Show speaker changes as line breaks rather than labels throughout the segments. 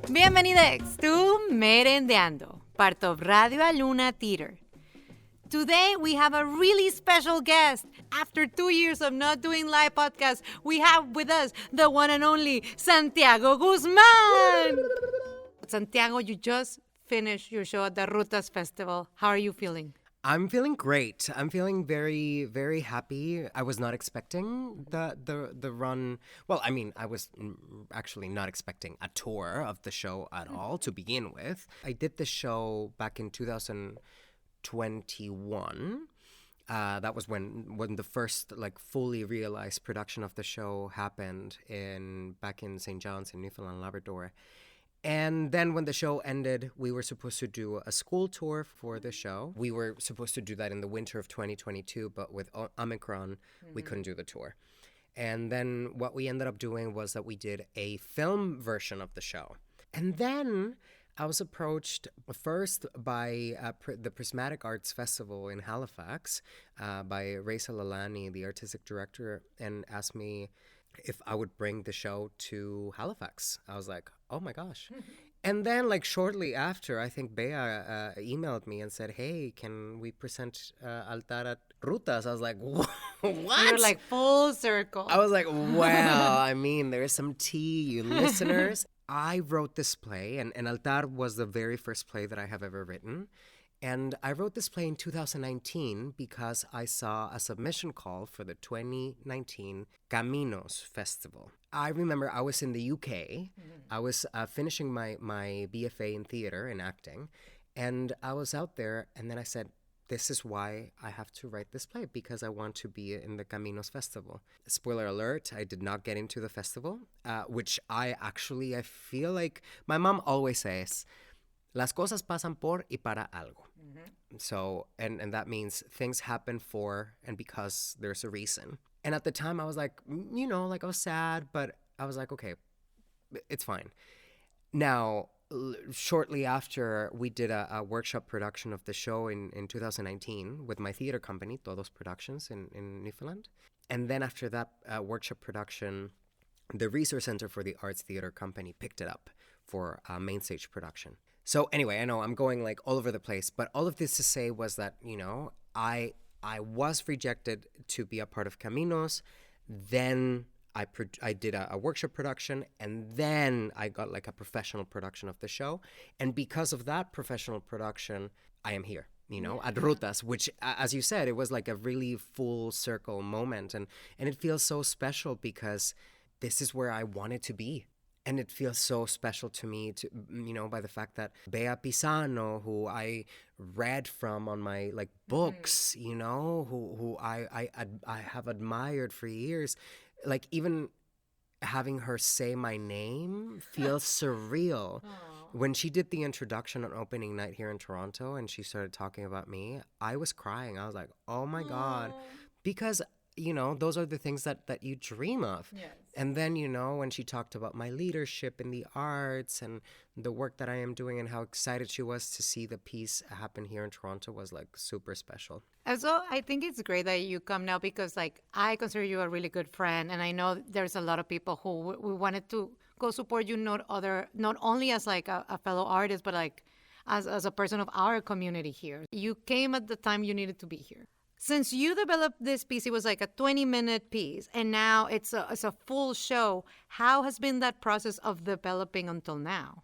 Bienvenidos to Merendiando, part of Radio Luna Theater. Today we have a really special guest. After 2 years of not doing live podcasts, we have with us the one and only Santiago Guzmán. Santiago, you just finished your show at the Rutas Festival. How are you feeling?
I'm feeling great. I'm feeling very, very happy. I was not expecting the run. Well, I mean, I was actually not expecting a tour of the show at all to begin with. I did the show back in 2021. That was when the first fully realized production of the show happened back in St. John's in Newfoundland Labrador. And then when the show ended, we were supposed to do a school tour for the show. We were supposed to do that in the winter of 2022, but with Omicron, we couldn't do the tour. And then what we ended up doing was that we did a film version of the show. And then I was approached first by the Prismatic Arts Festival in Halifax by Raisa Lalani, the artistic director, and asked me if I would bring the show to Halifax. I was like, oh my gosh. And then shortly after, I think Bea emailed me and said, hey, can we present Altar at Rutas? I was like, what?
You're like full circle.
I was like, well, I mean, there's some tea, you listeners. I wrote this play, and Altar was the very first play that I have ever written. And I wrote this play in 2019 because I saw a submission call for the 2019 Caminos festival. I remember I was in the UK. I was finishing my BFA in theater and acting. And I was out there, and then I said, this is why I have to write this play, because I want to be in the Caminos festival. Spoiler alert, I did not get into the festival, which I feel like my mom always says, las cosas pasan por y para algo. So, and that means things happen for and because there's a reason. And at the time I was like, I was sad, but I was like, okay, it's fine. Now, shortly after, we did a workshop production of the show in 2019 with my theater company, Todos Productions in Newfoundland. And then after that workshop production, the Resource Center for the Arts Theater Company picked it up for a main stage production. So anyway, I know I'm going all over the place, but all of this to say was that, I was rejected to be a part of Caminos. Then I did a workshop production, and then I got a professional production of the show. And because of that professional production, I am here, at Rutas, which, as you said, it was a really full circle moment. And it feels so special because this is where I wanted to be. And it feels so special to me, by the fact that Bea Pisano, who I read from on my books, who I have admired for years, even having her say my name feels surreal. When she did the introduction on opening night here in Toronto and she started talking about me, I was crying. I was like, oh my God, because those are the things that you dream of.
Yes.
And then, when she talked about my leadership in the arts and the work that I am doing and how excited she was to see the piece happen here in Toronto was super special.
Also, I think it's great that you come now because I consider you a really good friend. And I know there's a lot of people who we wanted to go support you, not only as a fellow artist, but as a person of our community here. You came at the time you needed to be here. Since you developed this piece, it was a 20-minute piece, and now it's a full show. How has been that process of developing until now?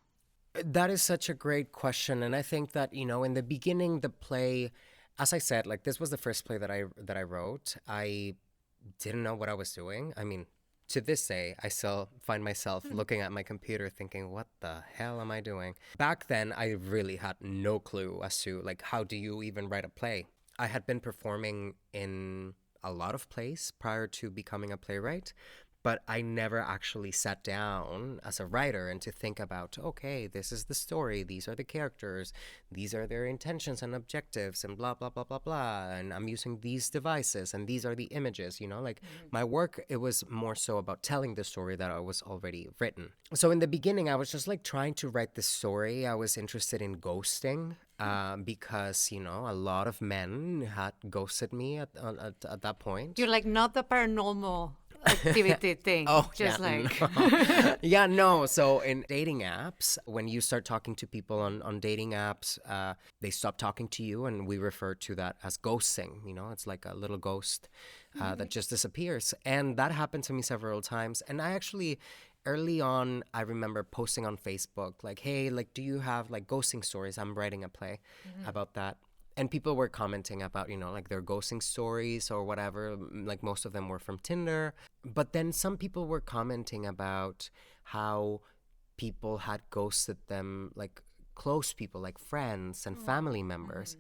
That is such a great question, and I think that in the beginning, the play, as I said, this was the first play that I wrote. I didn't know what I was doing. I mean, to this day, I still find myself looking at my computer thinking, what the hell am I doing? Back then, I really had no clue as to how do you even write a play. I had been performing in a lot of plays prior to becoming a playwright, but I never actually sat down as a writer and to think about, okay, this is the story, these are the characters, these are their intentions and objectives, and blah, blah, blah, blah, blah, and I'm using these devices, and these are the images, My work, it was more so about telling the story that I was already written. So in the beginning, I was just trying to write the story. I was interested in ghosting, because, a lot of men had ghosted me at that point.
You're not the paranormal activity thing.
Oh,
Just
yeah,
like,
no. Yeah, no. So in dating apps, when you start talking to people on dating apps, they stop talking to you, and we refer to that as ghosting. It's like a little ghost that just disappears. And that happened to me several times. And I actually, early on, I remember posting on Facebook, like, hey, like, do you have like ghosting stories? I'm writing a play about that. And people were commenting about, like their ghosting stories or whatever. Like most of them were from Tinder. But then some people were commenting about how people had ghosted them, like close people, like friends and family members.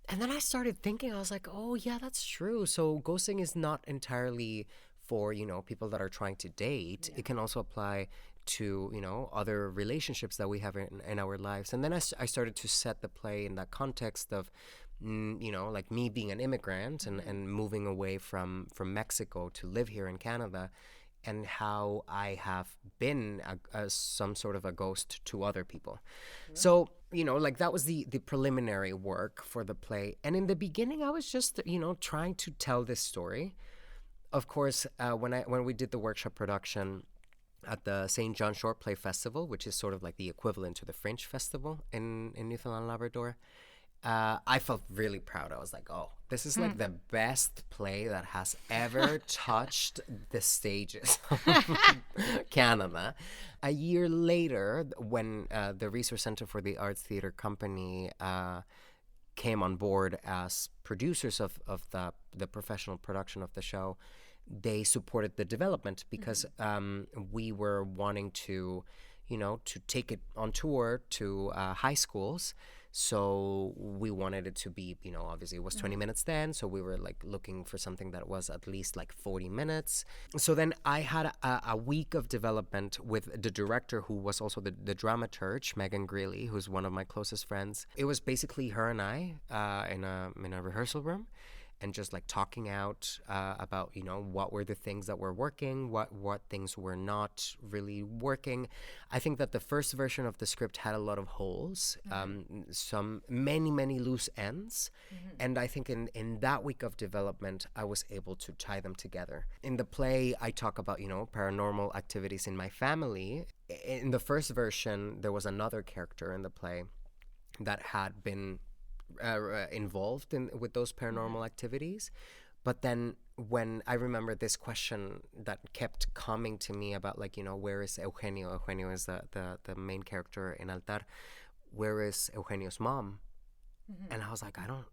And then I started thinking, I was like, oh, yeah, that's true. So ghosting is not entirely for, people that are trying to date. It can also apply to, other relationships that we have in our lives. And then I started to set the play in that context of, like me being an immigrant and moving away from Mexico to live here in Canada, and how I have been some sort of a ghost to other people. Yeah. So, like that was the preliminary work for the play. And in the beginning, I was just, trying to tell this story. Of course, when we did the workshop production at the St. John Short Play Festival, which is sort of like the equivalent to the Fringe Festival in Newfoundland Labrador, I felt really proud. I was like, oh, this is like the best play that has ever touched the stages of Canada. A year later, when the Research Center for the Arts Theatre Company came on board as producers of the professional production of the show, they supported the development because we were wanting to take it on tour to high schools. So we wanted it to be, obviously it was 20 minutes then. So we were like looking for something that was at least like 40 minutes. So then I had a week of development with the director, who was also the dramaturge, Megan Greeley, who's one of my closest friends. It was basically her and I in a rehearsal room, and just like talking out about, what were the things that were working, what things were not really working. I think that the first version of the script had a lot of holes, many loose ends. And I think in that week of development, I was able to tie them together. In the play, I talk about, paranormal activities in my family. In the first version, there was another character in the play that had been involved with those paranormal activities. But then when I remember this question that kept coming to me about, like, where is Eugenio? Eugenio is the main character in Altar. Where is Eugenio's mom? And I was like, I don't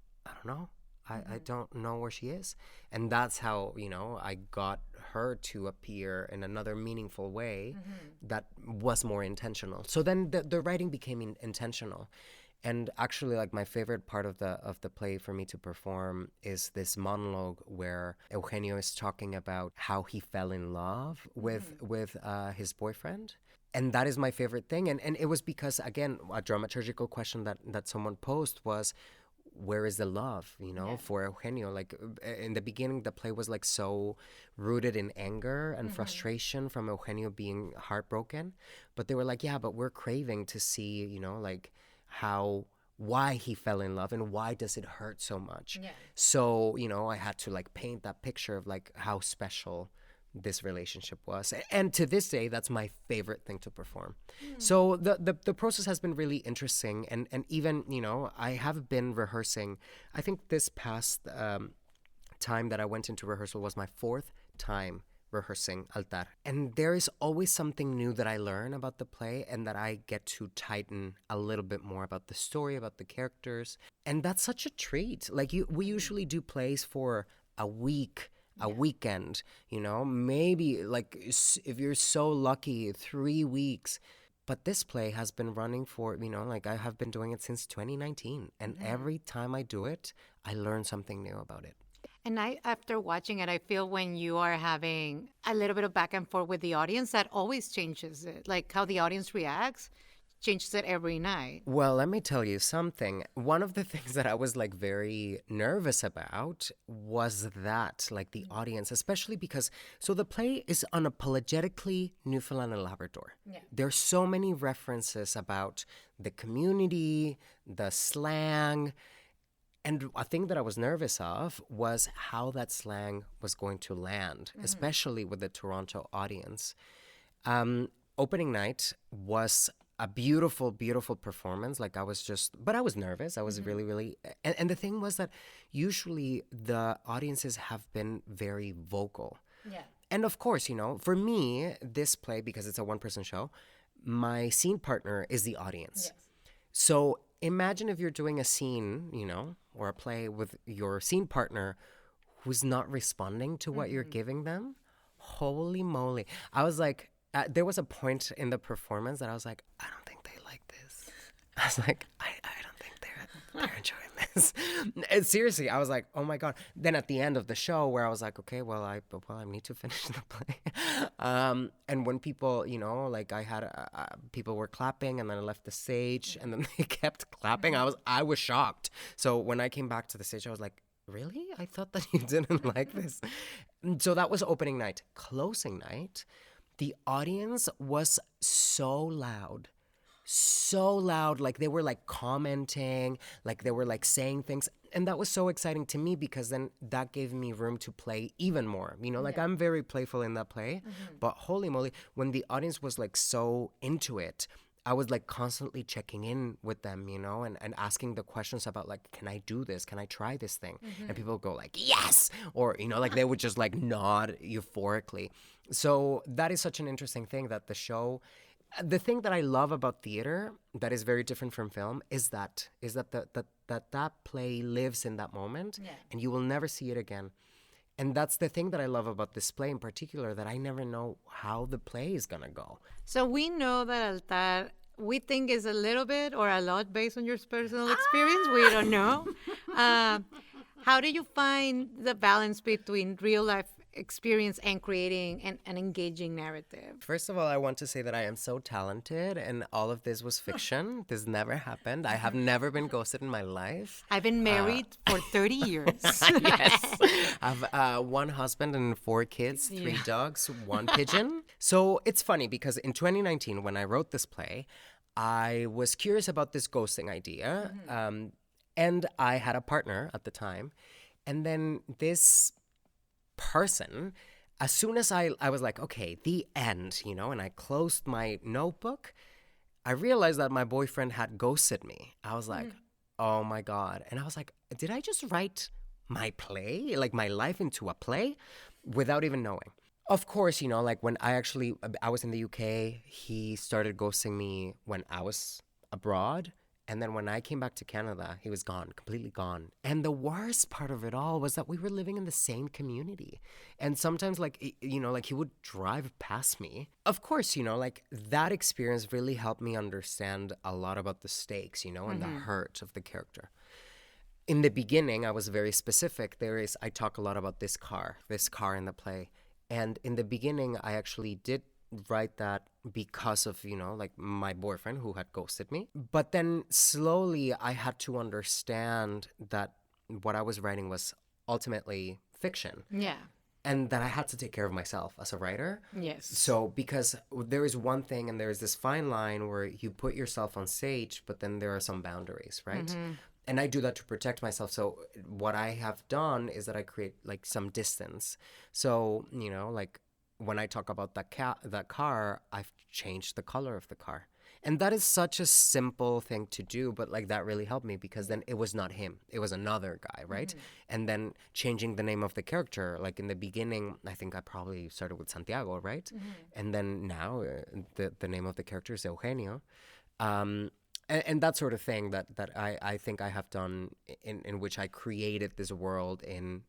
know. I don't know where she is. And that's how, I got her to appear in another meaningful way that was more intentional. So then the writing became intentional. And actually, like, my favorite part of the play for me to perform is this monologue where Eugenio is talking about how he fell in love with his boyfriend. And that is my favorite thing. And it was because, again, a dramaturgical question that someone posed was, where is the love, for Eugenio? Like, in the beginning, the play was like so rooted in anger and frustration from Eugenio being heartbroken. But they were like, yeah, but we're craving to see, like, why he fell in love and why does it hurt so much. Yeah. So, I had to like paint that picture of like how special this relationship was. And to this day, that's my favorite thing to perform. So the process has been really interesting. And even, I have been rehearsing. I think this past time that I went into rehearsal was my 4th time rehearsing Altar. And there is always something new that I learn about the play and that I get to tighten a little bit more about the story, about the characters. And that's such a treat. Like, we usually do plays for a week, a weekend, maybe like, if you're so lucky, 3 weeks. But this play has been running for, like, I have been doing it since 2019. And every time I do it, I learn something new about it.
And after watching it, I feel when you are having a little bit of back and forth with the audience, that always changes it. Like, how the audience reacts changes it every night.
Well, let me tell you something. One of the things that I was like very nervous about was that, like, the audience, especially because, so the play is unapologetically Newfoundland and Labrador. Yeah. There's so many references about the community, the slang. And a thing that I was nervous of was how that slang was going to land, especially with the Toronto audience. Opening night was a beautiful, beautiful performance. Like I was nervous. I was really, really, and the thing was that usually the audiences have been very vocal.
Yeah.
And of course, for me, this play, because it's a one-person show, my scene partner is the audience.
Yes.
So imagine if you're doing a scene, or a play with your scene partner who's not responding to what you're giving them. Holy moly. I was like, there was a point in the performance that I was like, I don't think they like this. I was like, I don't think they're enjoying this. And seriously, I was like, oh my God. Then at the end of the show where I was like, okay, well, I need to finish the play. And when people, like I had, people were clapping and then I left the stage and then they kept clapping. I was shocked. So when I came back to the stage, I was like, really? I thought that you didn't like this. So that was opening night. Closing night, the audience was so loud, like they were like commenting, like they were like saying things. And that was so exciting to me because then that gave me room to play even more. I'm very playful in that play, but holy moly, when the audience was like so into it, I was like constantly checking in with them, and asking the questions about like, can I do this? Can I try this thing? And people would go like, yes! Or, like they would just like nod euphorically. So that is such an interesting thing that the show, the thing that I love about theater that is very different from film is that that play lives in that moment and you will never see it again. And that's the thing that I love about this play in particular, that I never know how the play is going to go.
So we know that Altar, we think is a little bit or a lot based on your personal experience. We don't know. How do you find the balance between real life experience and creating an engaging narrative?
First of all, I want to say that I am so talented and all of this was fiction. This never happened. I have never been ghosted in my life.
I've been married for 30 years.
Yes. I have one husband and 4 kids, 3 dogs, 1 pigeon. So it's funny because in 2019, when I wrote this play, I was curious about this ghosting idea. And I had a partner at the time. And then this person, as soon as I was like, okay, the end, and I closed my notebook, I realized that my boyfriend had ghosted me. I was like, oh my God. And I was like, did I just write my play, like my life into a play without even knowing? Of course, like when I was in the UK, he started ghosting me when I was abroad. And then when I came back to Canada, he was gone, completely gone. And the worst part of it all was that we were living in the same community. And sometimes, like he would drive past me. Of course, like that experience really helped me understand a lot about the stakes, and the hurt of the character. In the beginning, I was very specific. I talk a lot about this car in the play. And in the beginning, I actually did write that because of, like my boyfriend who had ghosted me. But then slowly I had to understand that what I was writing was ultimately fiction.
Yeah.
And that I had to take care of myself as a writer.
Yes.
So because there is one thing and there is this fine line where you put yourself on stage, but then there are some boundaries, right? And I do that to protect myself. So what I have done is that I create like some distance. So, like when I talk about that car, I've changed the color of the car. And that is such a simple thing to do, but like that really helped me because then it was not him. It was another guy, right? And then changing the name of the character. Like in the beginning, I think I probably started with Santiago, right? And then now the name of the character is Eugenio. And that sort of thing that I think I have done in which I created this world in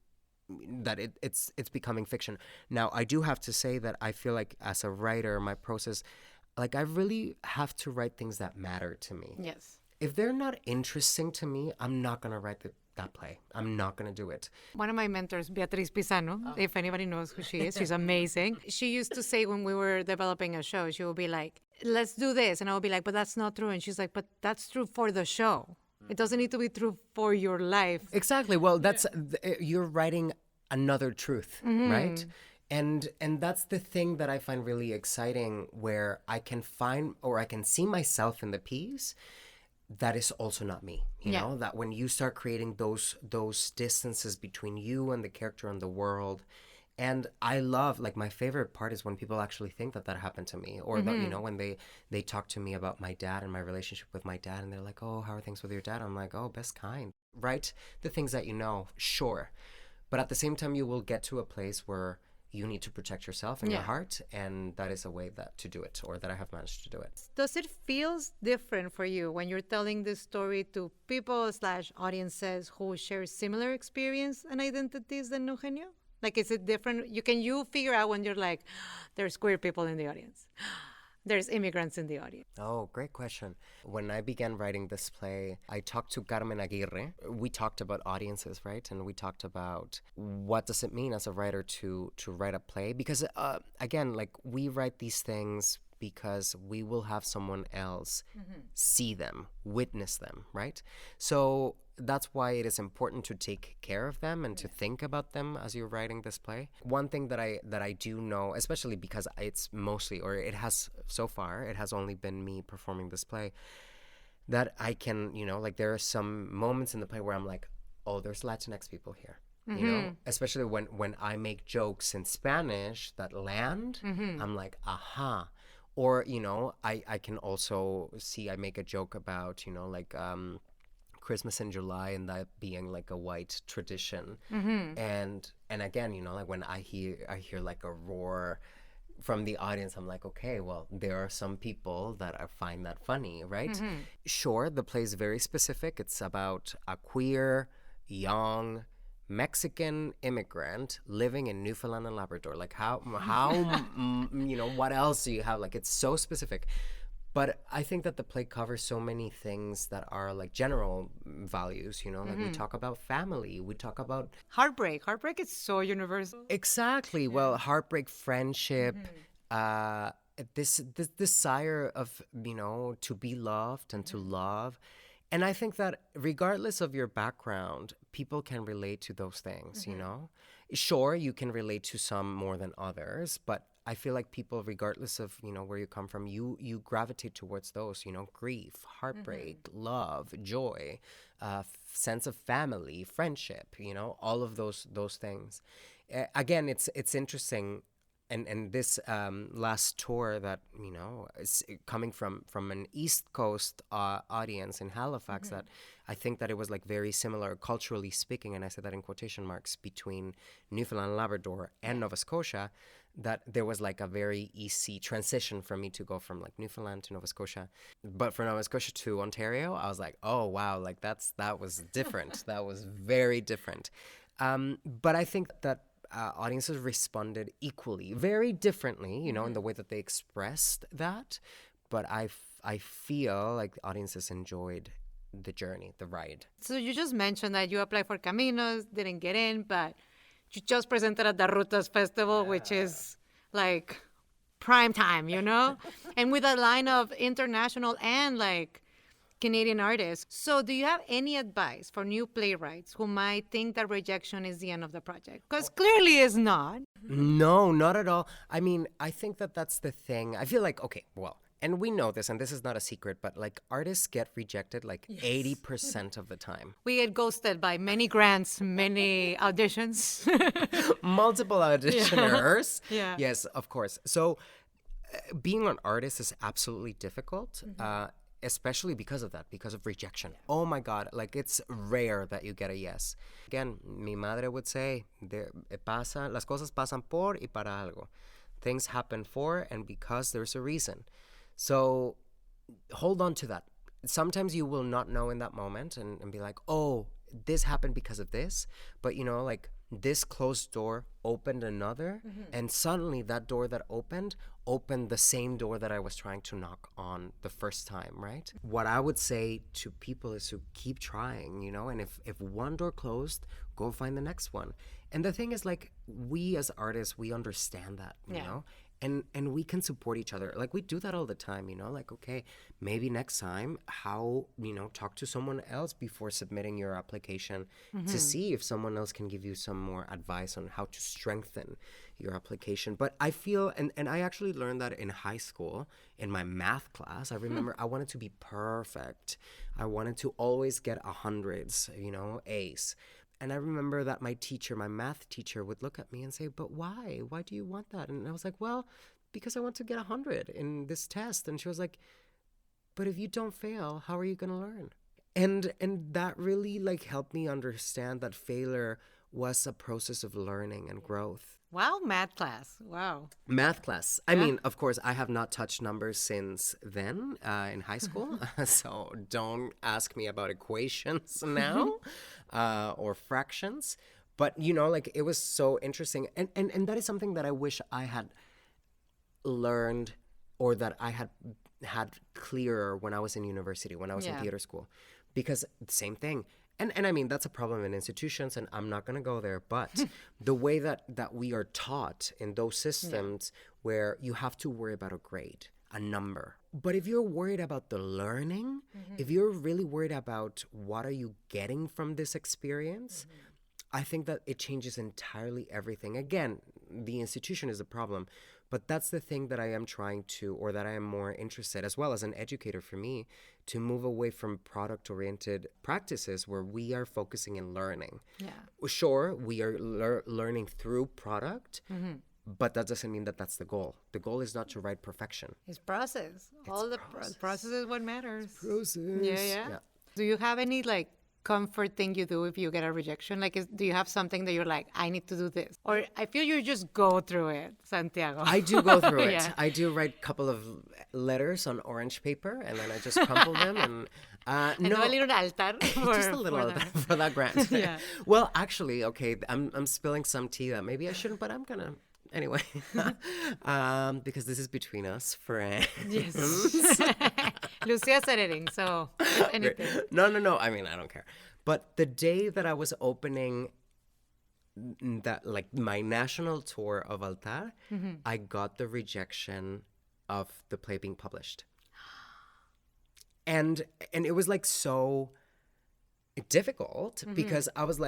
that it's becoming fiction. Now, I do have to say that I feel like as a writer, my process, like I really have to write things that matter to me.
Yes.
If they're not interesting to me, I'm not going to write that play. I'm not going to do it.
One of my mentors, Beatriz Pisano, if anybody knows who she is, she's amazing. She used to say when we were developing a show, she would be like, let's do this. And I would be like, but that's not true. And she's like, but that's true for the show. It doesn't need to be true for your life.
Exactly. Well, you're writing another truth, right? And that's the thing that I find really exciting, where I can find or I can see myself in the piece, that is also not me. You know, that when you start creating those distances between you and the character and the world. And I love, like, my favorite part is when people actually think that happened to me, or that, you know, when they talk to me about my dad and my relationship with my dad, and they're like, oh, how are things with your dad? I'm like, oh, best kind, right? The things that you know, sure. But at the same time, you will get to a place where you need to protect yourself and your heart, and that is a way that to do it, or that I have managed to do it.
Does it feel different for you when you're telling this story to people / audiences who share similar experience and identities than Eugenio? Like, is it different? Can you figure out when you're like, there's queer people in the audience, there's immigrants in the audience?
Oh, great question. When I began writing this play, I talked to Carmen Aguirre. We talked about audiences, right? And we talked about what does it mean as a writer to write a play? Because, again, like, we write these things because we will have someone else see them, witness them, right? So that's why it is important to take care of them and to think about them as you're writing this play. One thing that I do know, especially because it's mostly, or it has so far, it has only been me performing this play, that I can, you know, like, there are some moments in the play where I'm like, oh, there's Latinx people here. You know, especially when I make jokes in Spanish that land, I'm like, aha. Or, you know, I can also see, I make a joke about, you know, like, Christmas in July and that being like a white tradition. And again, you know, like, when I hear like a roar from the audience, I'm like, okay, well, there are some people that find that funny, right? Sure, the play is very specific. It's about a queer, young Mexican immigrant living in Newfoundland and Labrador. Like, how you know, what else do you have? Like, it's so specific. But I think that the play covers so many things that are like general values, you know, like we talk about family, we talk about
heartbreak. Heartbreak is so universal.
Exactly. Well, heartbreak, friendship, this desire of, you know, to be loved and to love. And I think that regardless of your background, people can relate to those things, you know? Sure, you can relate to some more than others, but I feel like people, regardless of, you know, where you come from, you gravitate towards those, you know, grief, heartbreak, love, joy, sense of family, friendship, you know, all of those things. Again, it's interesting. And this last tour that, you know, is coming from an East Coast audience in Halifax, that I think that it was like very similar culturally speaking, and I said that in quotation marks, between Newfoundland, Labrador and Nova Scotia, that there was like a very easy transition for me to go from like Newfoundland to Nova Scotia. But for Nova Scotia to Ontario, I was like, oh, wow, like that was different. That was very different. But I think that audiences responded equally, very differently, you know, in the way that they expressed that. But I feel like the audiences enjoyed the journey, the ride.
So you just mentioned that you applied for Caminos, didn't get in, but you just presented at the Rutas Festival, which is like prime time, you know? And with a line of international and like Canadian artists. So do you have any advice for new playwrights who might think that rejection is the end of the project? Because clearly it's not.
No, not at all. I mean, I think that that's the thing. I feel like, okay, well, and we know this, and this is not a secret, but like artists get rejected like 80% of the time.
We get ghosted by many grants, many auditions.
Multiple auditioners.
Yeah.
Yes, of course. So being an artist is absolutely difficult. Especially because of that, because of rejection. Oh my God, like it's rare that you get a yes. Again, mi madre would say, las cosas pasan por y para algo. Things happen for and because there's a reason. So hold on to that. Sometimes you will not know in that moment and be like, oh, this happened because of this. But you know, like this closed door opened another, and suddenly that door that opened the same door that I was trying to knock on the first time, right? What I would say to people is to keep trying, you know, and if one door closed, go find the next one. And the thing is, like, we as artists, we understand that, you know, and we can support each other. Like, we do that all the time, like, okay, maybe next time, talk to someone else before submitting your application to see if someone else can give you some more advice on how to strengthen your application. But I feel, and I actually learned that in high school, in my math class. I remember I wanted to be perfect. I wanted to always get 100s, A's. And I remember that my math teacher would look at me and say, but why? Why do you want that? And I was like, well, because I want to get 100 in this test. And she was like, but if you don't fail, how are you going to learn? And that really helped me understand that failure was a process of learning and growth.
Wow, math class. Wow.
Math class. I mean, of course, I have not touched numbers since then in high school. So don't ask me about equations now or fractions. But, it was so interesting. And that is something that I wish I had learned, or that I had clearer when I was in university, when I was in theater school. Because same thing. And I mean, that's a problem in institutions, and I'm not going to go there. But the way that we are taught in those systems where you have to worry about a grade, a number. But if you're worried about the learning, if you're really worried about what are you getting from this experience, I think that it changes entirely everything. Again, the institution is a problem. But that's the thing that I am trying to, or that I am more interested, as well as an educator for me, to move away from product-oriented practices where we are focusing in learning. Yeah. Sure, we are learning through product, but that doesn't mean that that's the goal. The goal is not to write perfection.
It's process. Process is what matters.
It's process.
Yeah. Do you have any comfort thing you do if you get a rejection? Do you have something that you're like, I need to do this? Or I feel you just go through it, Santiago.
I do go through it. Yeah. I do write a couple of letters on orange paper, and then I just crumple them. And
no, a little altar.
Just a little altar for that grant. Yeah. Well, actually, okay, I'm spilling some tea that maybe I shouldn't, but I'm going to. Anyway, because this is between us, friends. Yes.
Lucia's editing, so anything.
No. I mean, I don't care. But the day that I was opening that, my national tour of Altar, I got the rejection of the play being published. And it was so difficult because I was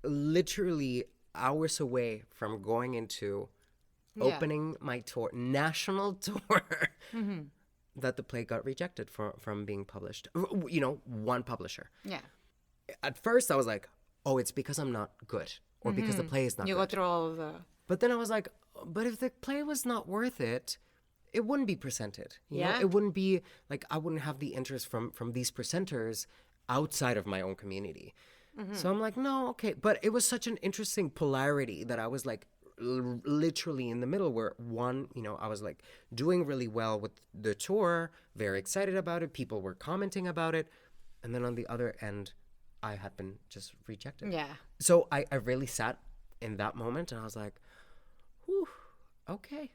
literally hours away from going into opening my tour, national tour, that the play got rejected from being published. One publisher. Yeah. At first, I was like, oh, it's because I'm not good, or because the play is not good.
You go through all of the...
But then I was like, but if the play was not worth it, it wouldn't be presented. You know? It wouldn't be, I wouldn't have the interest from these presenters outside of my own community. So I'm like, no, okay. But it was such an interesting polarity that I was literally in the middle, where one, I was doing really well with the tour, very excited about it. People were commenting about it. And then on the other end, I had been just rejected. Yeah. So I really sat in that moment, and I was like, whew, okay.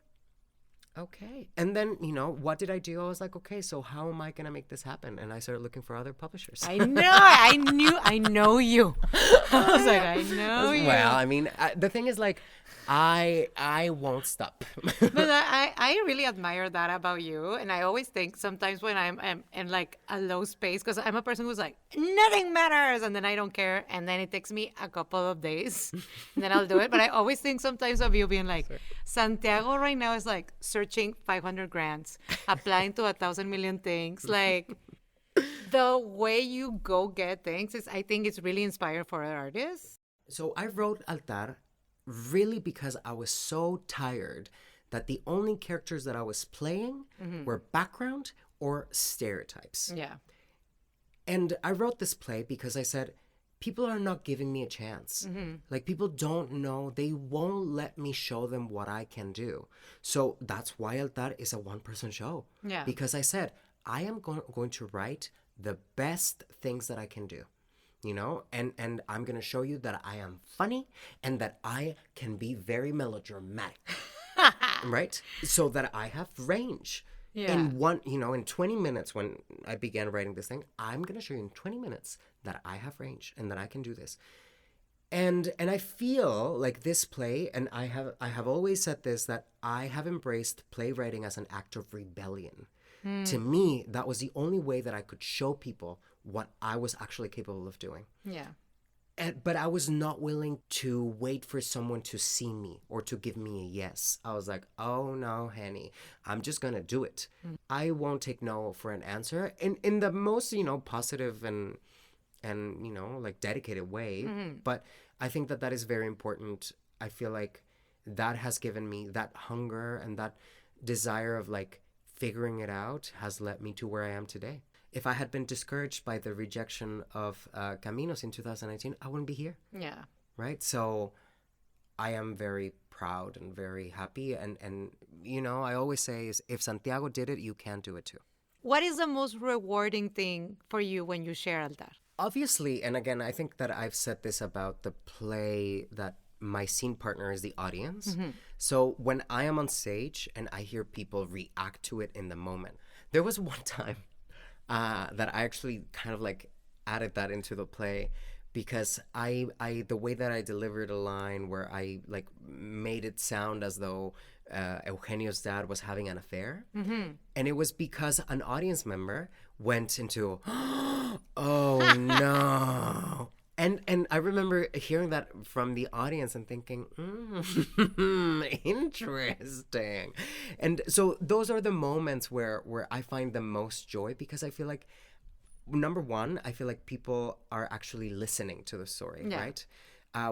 And then, what did I do? I was like, okay, so how am I going to make this happen? And I started looking for other publishers.
I know you. I was like, I know you.
Well, I mean, the thing is, I won't stop.
But I really admire that about you. And I always think sometimes when I'm in a low space, because I'm a person who's nothing matters, and then I don't care. And then it takes me a couple of days, and then I'll do it. But I always think sometimes of you being Santiago right now is searching 500 grants, applying to 1,000 million things. The way you go get things I think it's really inspiring for other artists.
So I wrote Altar really because I was so tired that the only characters that I was playing were background or stereotypes. Yeah. And I wrote this play because I said, people are not giving me a chance. People don't know. They won't let me show them what I can do. So that's why Altar is a one-person show. Yeah. Because I said, I am going to write the best things that I can do. And I'm going to show you that I am funny and that I can be very melodramatic, right? So that I have range. Yeah. In 20 minutes, when I began writing this thing, I'm going to show you in 20 minutes that I have range and that I can do this. And I feel like this play, and I have always said this, that I have embraced playwriting as an act of rebellion. To me, that was the only way that I could show people what I was actually capable of doing.
Yeah.
But I was not willing to wait for someone to see me or to give me a yes. I was like, oh no, honey, I'm just gonna do it. I won't take no for an answer. In the most, positive and like dedicated way. But I think that that is very important. I feel like that has given me that hunger, and that desire of like figuring it out has led me to where I am today. If I had been discouraged by the rejection of Caminos in 2019, I wouldn't be here.
Yeah.
Right? So I am very proud and very happy. And I always say is, if Santiago did it, you can do it too.
What is the most rewarding thing for you when you share Altar?
Obviously, and again, I think that I've said this about the play, that my scene partner is the audience. So when I am on stage and I hear people react to it in the moment, there was one time that I actually kind of like added that into the play, because I the way that I delivered a line where I like made it sound as though Eugenio's dad was having an affair, and it was because an audience member went into oh no. And I remember hearing that from the audience and thinking, interesting. And so those are the moments where I find the most joy, because I feel like, number one, I feel like people are actually listening to the story, right?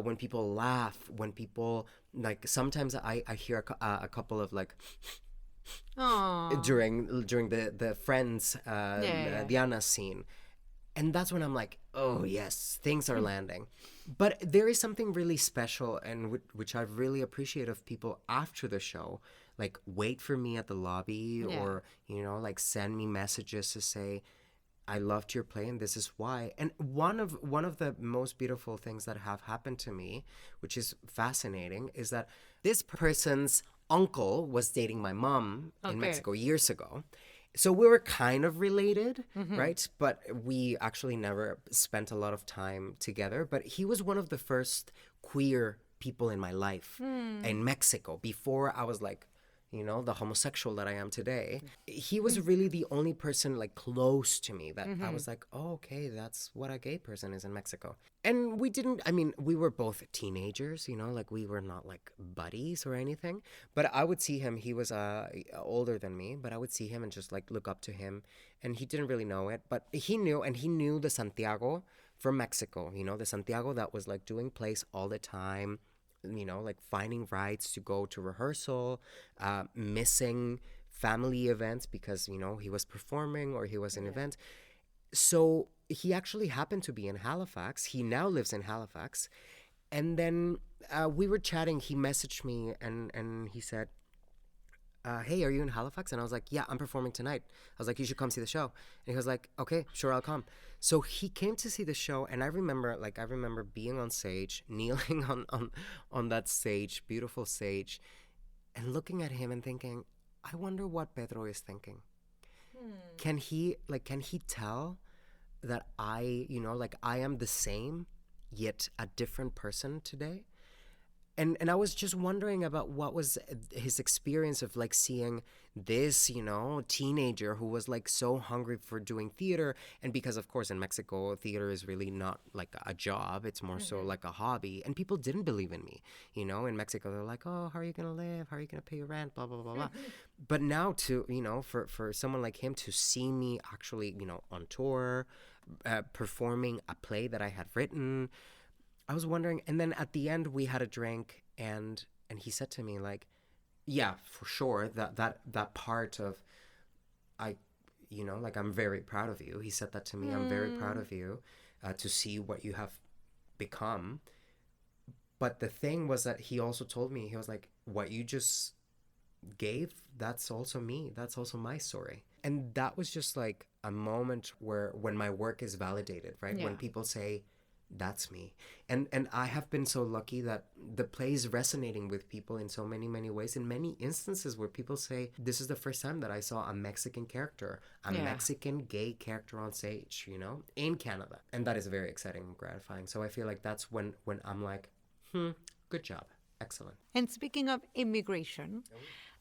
When people laugh, when people, like, sometimes I hear a couple of like, during the Friends, Diana scene. And that's when I'm like, oh, yes, things are landing. But there is something really special, and which I really appreciate, of people after the show, like, wait for me at the lobby, or, like, send me messages to say, I loved your play and this is why. And one of the most beautiful things that have happened to me, which is fascinating, is that this person's uncle was dating my mom in Mexico years ago. So we were kind of related, right? But we actually never spent a lot of time together. But he was one of the first queer people in my life in Mexico, before I was like, the homosexual that I am today. He was really the only person like close to me that I was like, oh, okay, that's what a gay person is in Mexico. And we were both teenagers, like we were not like buddies or anything. But I would see him, he was older than me, but I would see him and just like look up to him. And he didn't really know it, but he knew the Santiago from Mexico, the Santiago that was like doing plays all the time, like finding rides to go to rehearsal, missing family events because, he was performing or he was in events. So he actually happened to be in Halifax. He now lives in Halifax. And then we were chatting. He messaged me and he said, hey, are you in Halifax? And I was like, yeah, I'm performing tonight. I was like, you should come see the show. And he was like, okay, sure, I'll come. So he came to see the show, and I remember being on stage, kneeling on that stage, beautiful stage, and looking at him and thinking, I wonder what Pedro is thinking. Can he tell that I am the same, yet a different person today? And I was just wondering about what was his experience of like seeing this, teenager who was like so hungry for doing theater. And because, of course, in Mexico, theater is really not like a job. It's more so like a hobby. And people didn't believe in me. In Mexico, they're like, oh, how are you going to live? How are you going to pay your rent? Blah, blah, blah, blah. But now for someone like him to see me actually, on tour, performing a play that I had written, I was wondering. And then at the end we had a drink, and he said to me like, yeah, for sure, that part of I'm very proud of you. He said that to me. I'm very proud of you to see what you have become. But the thing was that he also told me, he was like, what you just gave, that's also me. That's also my story. And that was just like a moment when my work is validated, right? When people say, That's me. And I have been so lucky that the play is resonating with people in so many ways. In many instances where people say, this is the first time that I saw a Mexican character, a
Yeah.
Mexican gay character on stage, in Canada. And that is very exciting and gratifying. So I feel like that's when I'm like, good job. Excellent.
And speaking of immigration,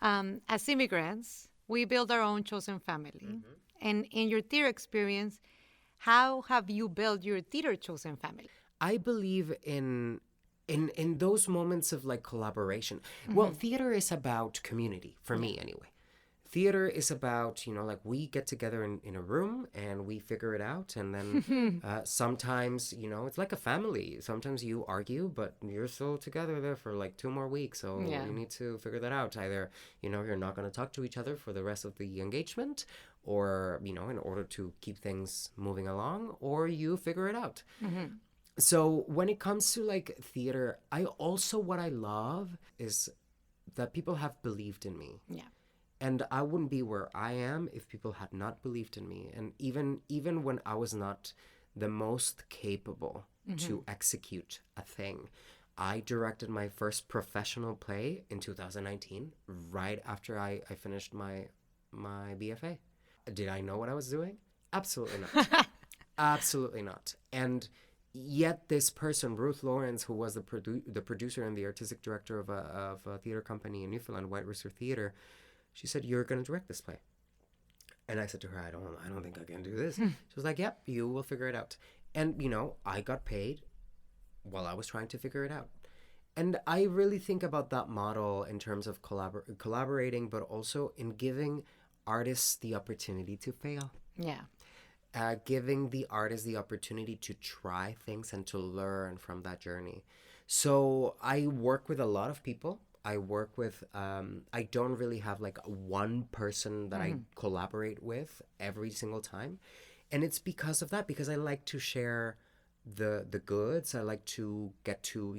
as immigrants, we build our own chosen family. And in your theater experience, how have you built your theater chosen family?
I believe in those moments of like collaboration. Well, theater is about community for me anyway. Theater is about, like we get together in a room and we figure it out. And then sometimes, it's like a family. Sometimes you argue, but you're still together there for like 2 more weeks. So
Yeah.
you need to figure that out. Either, you're not going to talk to each other for the rest of the engagement, or, in order to keep things moving along, or you figure it out. So when it comes to like theater, what I love is that people have believed in me.
Yeah.
And I wouldn't be where I am if people had not believed in me. And even when I was not the most capable to execute a thing, I directed my first professional play in 2019, right after I finished my BFA. Did I know what I was doing? Absolutely not. Absolutely not. And yet this person, Ruth Lawrence, who was the producer and the artistic director of a theater company in Newfoundland, White Rooster Theater, she said, "You're going to direct this play." And I said to her, I don't think I can do this. She was like, "Yep, you will figure it out." And, I got paid while I was trying to figure it out. And I really think about that model in terms of collaborating, but also in giving artists the opportunity to fail.
Yeah.
Giving the artist the opportunity to try things and to learn from that journey. So I work with a lot of people. I work with, I don't really have like one person that I collaborate with every single time. And it's because of that, because I like to share the goods. I like to get to,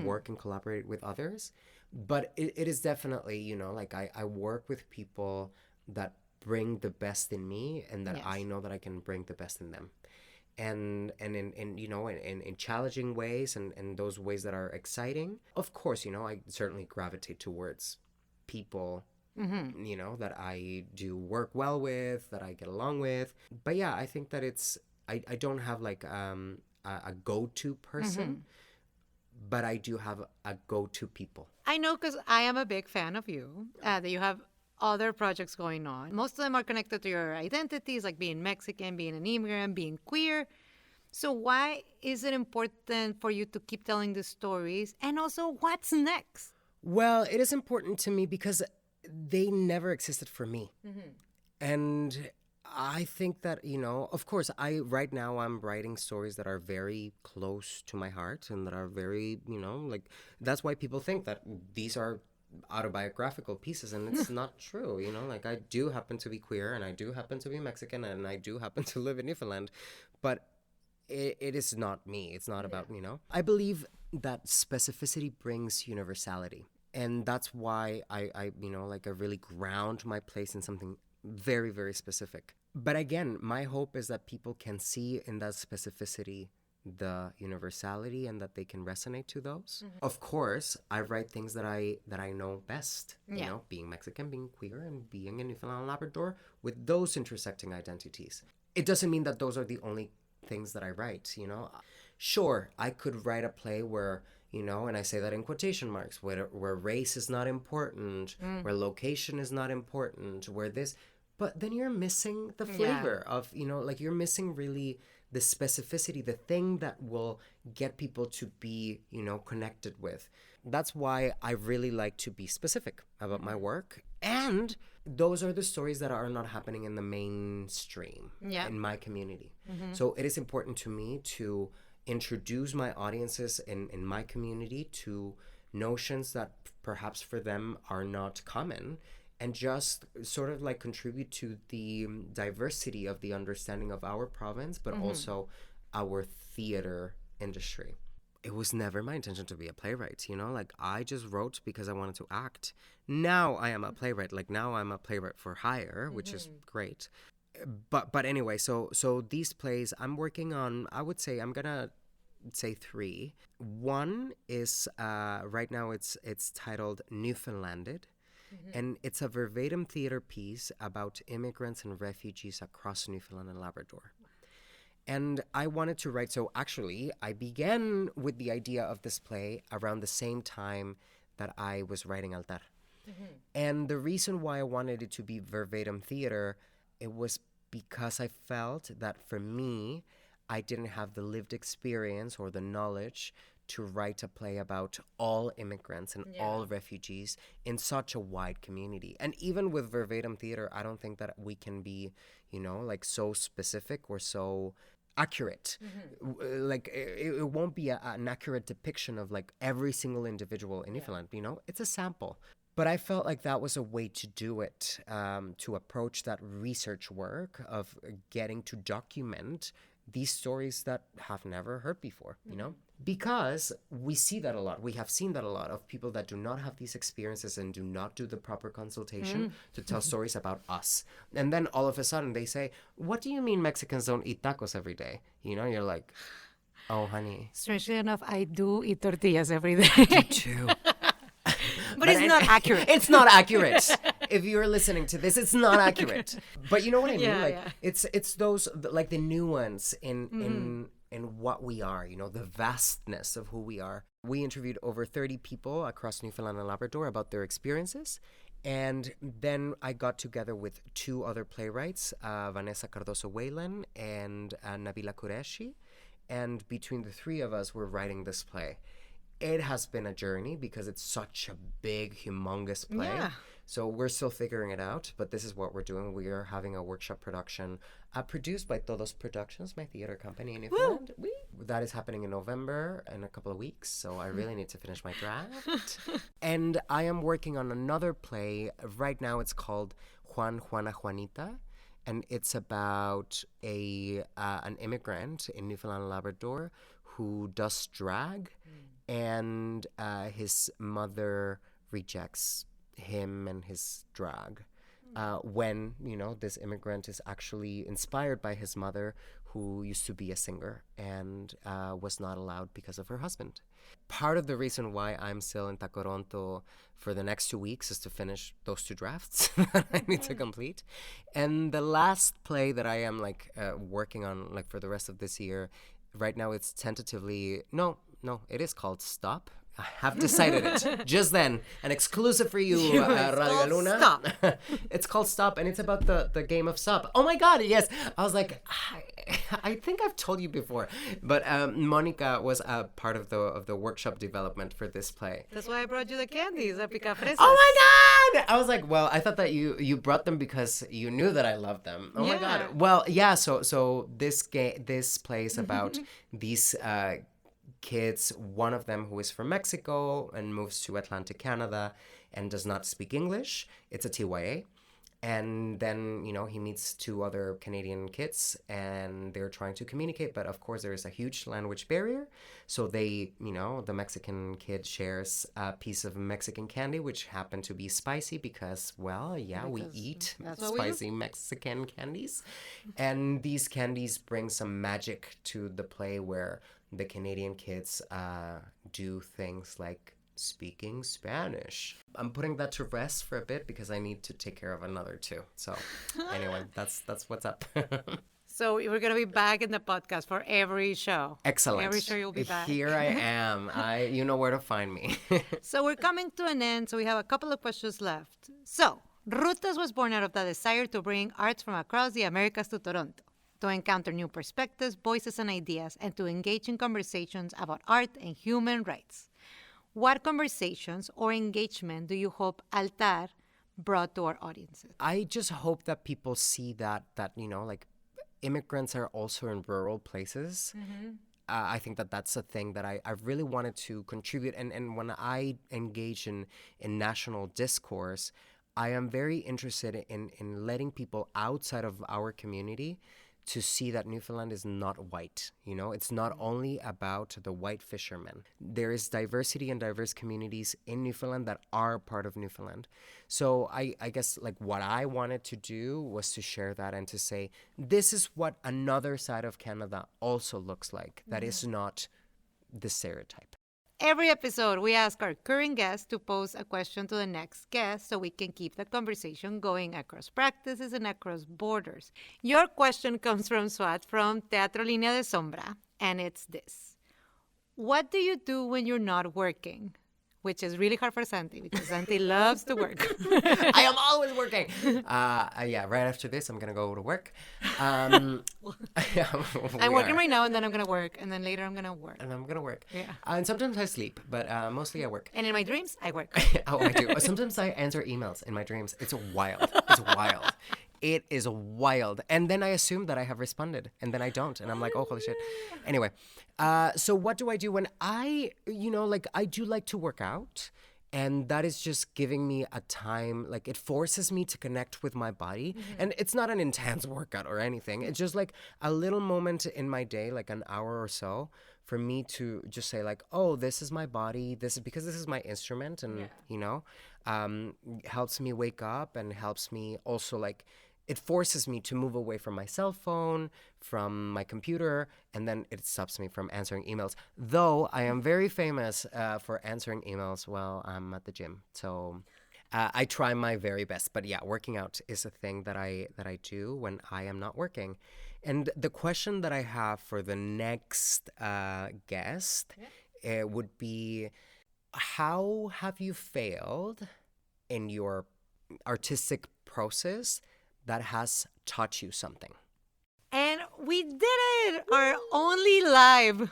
work and collaborate with others. But it is definitely, like I work with people that bring the best in me and that
Yes.
I know that I can bring the best in them. And in challenging ways and those ways that are exciting. Of course, I certainly gravitate towards people, that I do work well with, that I get along with. But yeah, I think that I don't have like a go-to person, but I do have a go-to people.
I know because I am a big fan of you, that you have other projects going on. Most of them are connected to your identities, like being Mexican, being an immigrant, being queer. So why is it important for you to keep telling these stories? And also, what's next?
Well, it is important to me because they never existed for me. And I think that, of course, right now I'm writing stories that are very close to my heart and that are very, like, that's why people think that these are autobiographical pieces, and it's not true. Like, I do happen to be queer, and I do happen to be Mexican, and I do happen to live in Newfoundland, but it is not me. It's not about, I believe that specificity brings universality, and that's why I really ground my place in something very, very specific. But again, my hope is that people can see in that specificity the universality and that they can resonate to those. Of course, I write things that I know best, being Mexican, being queer, and being a Newfoundland Labrador with those intersecting identities. It doesn't mean that those are the only things that I write, Sure, I could write a play where, and I say that in quotation marks, where race is not important, where location is not important, where this, but then you're missing the flavor of, like you're missing really the specificity, the thing that will get people to be, connected with. That's why I really like to be specific about my work. And those are the stories that are not happening in the mainstream in my community. So it is important to me to introduce my audiences in my community to notions that perhaps for them are not common, and just sort of like contribute to the diversity of the understanding of our province, but also our theater industry. It was never my intention to be a playwright, like I just wrote because I wanted to act. Now I am a playwright, like now I'm a playwright for hire, which is great. But anyway, so these plays I'm working on, I would say I'm gonna say three. One is right now it's titled Newfoundlanded. And it's a verbatim theater piece about immigrants and refugees across Newfoundland and Labrador. And I wanted to write, so actually, I began with the idea of this play around the same time that I was writing Altar. And the reason why I wanted it to be verbatim theater, it was because I felt that for me, I didn't have the lived experience or the knowledge to write a play about all immigrants and all refugees in such a wide community. And even with verbatim theater, I don't think that we can be, like so specific or so accurate. Like it won't be an accurate depiction of like every single individual in Newfoundland, it's a sample. But I felt like that was a way to do it, to approach that research work of getting to document these stories that have never heard before, because we see that a lot. We have seen that a lot of people that do not have these experiences and do not do the proper consultation to tell stories about us. And then all of a sudden they say, what do you mean Mexicans don't eat tacos every day? You're like, oh, honey.
Strangely enough, I do eat tortillas every day.
Me too.
But it's not accurate.
It's not accurate. If you're listening to this, it's not accurate. But you know what I mean?
Yeah.
It's those, like the nuance in what we are, the vastness of who we are. We interviewed over 30 people across Newfoundland and Labrador about their experiences. And then I got together with two other playwrights, Vanessa Cardoso Whalen and Nabila Qureshi. And between the three of us, we're writing this play. It has been a journey because it's such a big, humongous play.
Yeah.
So we're still figuring it out, but this is what we're doing. We are having a workshop production produced by Todos Productions, my theater company in Newfoundland. That is happening in November in a couple of weeks, so I really need to finish my draft. And I am working on another play. Right now it's called Juana, Juanita. And it's about an immigrant in Newfoundland and Labrador who does drag. And his mother rejects him and his drag when, this immigrant is actually inspired by his mother, who used to be a singer and was not allowed because of her husband. Part of the reason why I'm still in Toronto for the next 2 weeks is to finish those two drafts that I need to complete. And the last play that I am working on for the rest of this year, right now it's tentatively, no, it is called Stop. I have decided it. Just then. An exclusive for you, Radio Luna.
Stop.
It's called Stop, and it's about the game of Stop. Oh my God, yes. I was like, I think I've told you before. But Monica was a part of the workshop development for this play.
That's why I brought you the candies, the pica fresas.
Oh my God! I was like, well, I thought that you brought them because you knew that I loved them. Oh my God. Well, yeah, so this play is about these kids, one of them who is from Mexico and moves to Atlantic Canada and does not speak English. It's a TYA. And then, he meets two other Canadian kids and they're trying to communicate. But of course, there is a huge language barrier. So they, the Mexican kid shares a piece of Mexican candy, which happened to be spicy because we eat spicy Mexican candies. And these candies bring some magic to the play where the Canadian kids do things like speaking Spanish. I'm putting that to rest for a bit because I need to take care of another two. So anyway, that's what's up.
So we're going to be back in the podcast for every show.
Excellent.
Every show you'll be back.
Here I am. You know where to find me.
So we're coming to an end, so we have a couple of questions left. So Rutas was born out of the desire to bring arts from across the Americas to Toronto, to encounter new perspectives, voices, and ideas, and to engage in conversations about art and human rights. What conversations or engagement do you hope Altar brought to our audiences?
I just hope that people see that immigrants are also in rural places. I think that's a thing that I really wanted to contribute. And when I engage in national discourse, I am very interested in letting people outside of our community to see that Newfoundland is not white. It's not only about the white fishermen. There is diversity and diverse communities in Newfoundland that are part of Newfoundland. So I guess what I wanted to do was to share that and to say, this is what another side of Canada also looks like. That is not this stereotype.
Every episode, we ask our current guest to pose a question to the next guest so we can keep the conversation going across practices and across borders. Your question comes from Swat from Teatro Línea de Sombra, and it's this. What do you do when you're not working? Which is really hard for Santi because Santi loves to work.
I am always working. Yeah, right after this, I'm going to go to work.
I'm working right now, and then I'm going to work, and then later I'm going to work.
And I'm going to work.
Yeah.
And sometimes I sleep, but mostly I work.
And in my dreams, I work.
Oh, I do. Sometimes I answer emails in my dreams. It's wild. It's wild. It is wild. And then I assume that I have responded, and then I don't. And I'm like, oh, holy shit. Anyway, so what do I do when I do like to work out? And that is just giving me a time, like it forces me to connect with my body. Mm-hmm. And it's not an intense workout or anything. It's just like a little moment in my day, like an hour or so, for me to just say like, oh, this is my body. This is my instrument. And, helps me wake up and helps me also like, it forces me to move away from my cell phone, from my computer, and then it stops me from answering emails. Though I am very famous for answering emails while I'm at the gym. So I try my very best. But yeah, working out is a thing that I do when I am not working. And the question that I have for the next guest would be, how have you failed in your artistic process that has taught you something?
And we did it! Our only live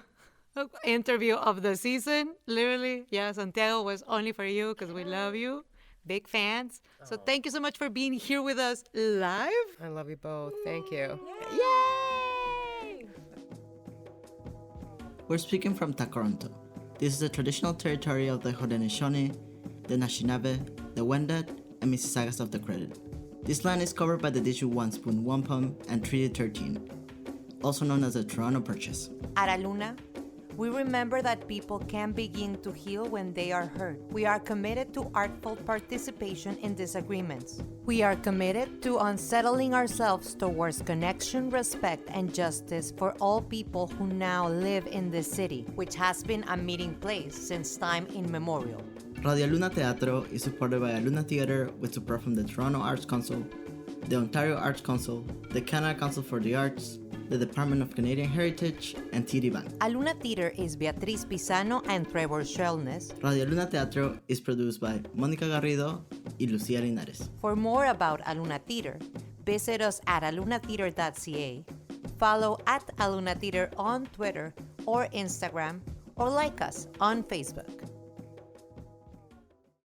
interview of the season. Literally, yeah, Santiago was only for you because we love you. Big fans. So thank you so much for being here with us live.
I love you both. Thank you.
Yay!
We're speaking from Takaronto. This is the traditional territory of the Haudenosaunee, the Anishinaabe, the Wendat, and Mississaugas of the Credit. This land is covered by the District 1 Spoon Wampum and Treaty 13, also known as the Toronto Purchase.
At Aluna, we remember that people can begin to heal when they are hurt. We are committed to artful participation in disagreements. We are committed to unsettling ourselves towards connection, respect, and justice for all people who now live in this city, which has been a meeting place since time immemorial.
Radio Luna Teatro is supported by Aluna Theatre with support from the Toronto Arts Council, the Ontario Arts Council, the Canada Council for the Arts, the Department of Canadian Heritage, and TD Bank.
Aluna Theatre is Beatriz Pisano and Trevor Shellness.
Radio Luna Teatro is produced by Mónica Garrido y Lucía Linares.
For more about Aluna Theatre, visit us at alunatheatre.ca, follow at Aluna Theatre on Twitter or Instagram, or like us on Facebook.